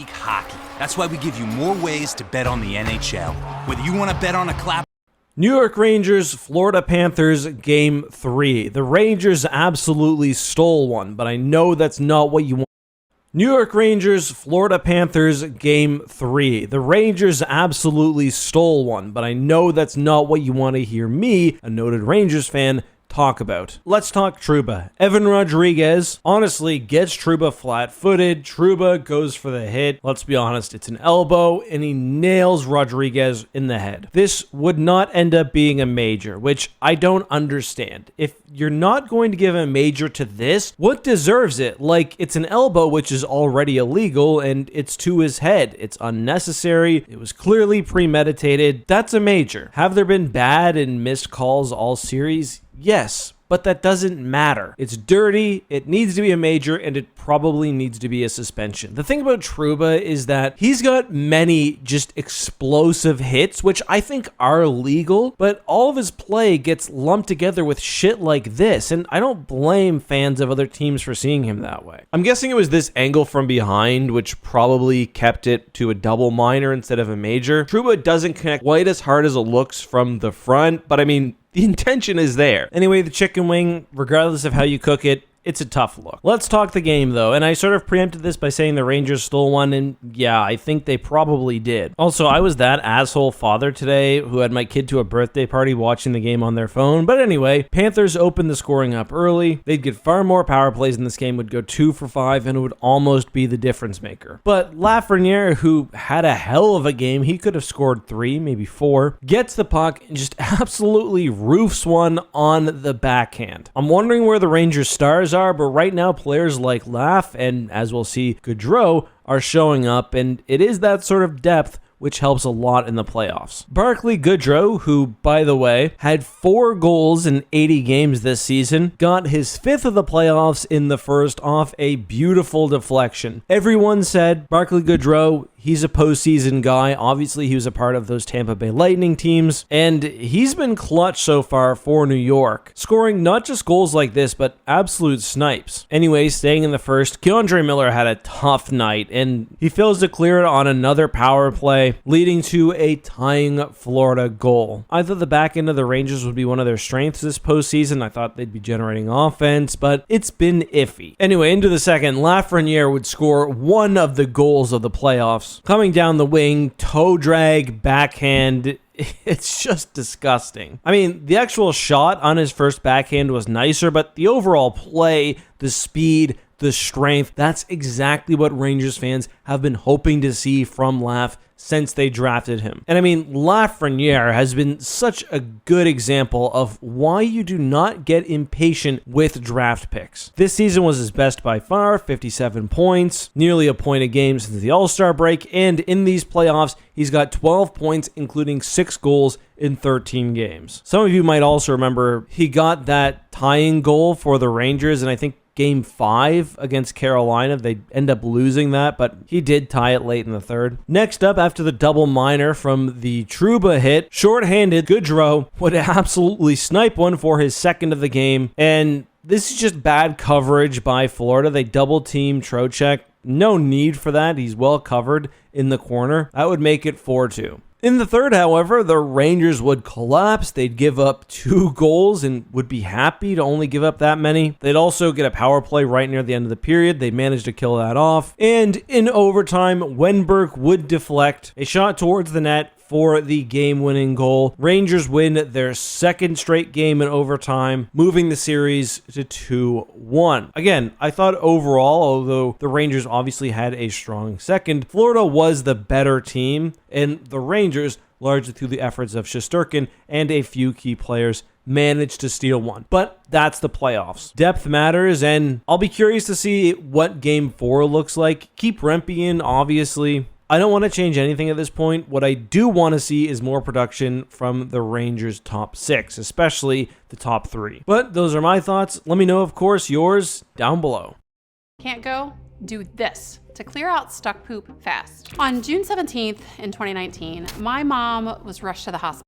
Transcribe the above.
Hockey. That's why we give you more ways to bet on the NHL. Whether you want to bet on a clap. New York Rangers, Florida Panthers, Game 3. The Rangers absolutely stole one, but I know that's not what you want. New York Rangers, Florida Panthers, Game 3. The Rangers absolutely stole one, but I know that's not what you want to hear me, a noted Rangers fan, talk about. Let's talk Trouba. Evan Rodrigues honestly gets Trouba flat-footed. Trouba goes for the hit. Let's be honest, it's an elbow, and he nails Rodrigues in the head. This would not end up being a major, which I don't understand. If you're not going to give a major to this, what deserves it? Like, it's an elbow, which is already illegal, and it's to his head. It's unnecessary. It was clearly premeditated. That's a major. Have there been bad and missed calls all series? Yes, but that doesn't matter. It's dirty, it needs to be a major, and it probably needs to be a suspension. The thing about Trouba is that he's got many just explosive hits, which I think are legal, but all of his play gets lumped together with shit like this, and I don't blame fans of other teams for seeing him that way. I'm guessing it was this angle from behind, which probably kept it to a double minor instead of a major. Trouba doesn't connect quite as hard as it looks from the front, but I mean, the intention is there. Anyway, the chicken wing, regardless of how you cook it, it's a tough look. Let's talk the game, though, and I sort of preempted this by saying the Rangers stole one, and yeah, I think they probably did. Also, I was that asshole father today who had my kid to a birthday party watching the game on their phone, but anyway, Panthers opened the scoring up early. They'd get far more power plays in this game, would go 2 for 5, and it would almost be the difference maker. But Lafreniere, who had a hell of a game, he could have scored 3, maybe 4, gets the puck and just absolutely roofs one on the backhand. I'm wondering where the Rangers' stars are, but right now players like Laff and, as we'll see, Gaudreau are showing up, and it is that sort of depth which helps a lot in the playoffs. Barclay Goodrow, who, by the way, had 4 goals in 80 games this season, got his 5th of the playoffs in the first off a beautiful deflection. Everyone said Barclay Goodrow, he's a postseason guy. Obviously, he was a part of those Tampa Bay Lightning teams, and he's been clutch so far for New York, scoring not just goals like this, but absolute snipes. Anyway, staying in the first, K'Andre Miller had a tough night, and he fails to clear it on another power play, leading to a tying Florida goal. I thought the back end of the Rangers would be one of their strengths this postseason. I thought they'd be generating offense, but it's been iffy. Anyway, into the second, Lafreniere would score one of the goals of the playoffs. Coming down the wing, toe drag, backhand, it's just disgusting. I mean, the actual shot on his first backhand was nicer, but the overall play, the speed, the strength, that's exactly what Rangers fans have been hoping to see from Laff since they drafted him. And I mean, Lafreniere has been such a good example of why you do not get impatient with draft picks. This season was his best by far, 57 points, nearly a point a game since the All-Star break, and in these playoffs, he's got 12 points, including 6 goals in 13 games. Some of you might also remember he got that tying goal for the Rangers, and I think Game 5 against Carolina. They end up losing that, but he did tie it late in the third. Next up, after the double minor from the Trouba hit, shorthanded Gaudreau would absolutely snipe one for his second of the game, and this is just bad coverage by Florida. They double team Trocheck. No need for that. He's well covered in the corner. That would make it 4-2. In the third, however, the Rangers would collapse. They'd give up 2 goals and would be happy to only give up that many. They'd also get a power play right near the end of the period. They managed to kill that off. And in overtime, Wenberg would deflect a shot towards the net for the game-winning goal. Rangers win their second straight game in overtime, moving the series to 2-1. Again, I thought overall, although the Rangers obviously had a strong second, Florida was the better team, and the Rangers, largely through the efforts of Shesterkin and a few key players, managed to steal one. But that's the playoffs. Depth matters, and I'll be curious to see what Game 4 looks like. Keep Rempe in, obviously. I don't want to change anything at this point. What I do want to see is more production from the Rangers' top 6, especially the top 3. But those are my thoughts. Let me know, of course, yours down below. Can't go? Do this to clear out stuck poop fast. On June 17th in 2019, my mom was rushed to the hospital.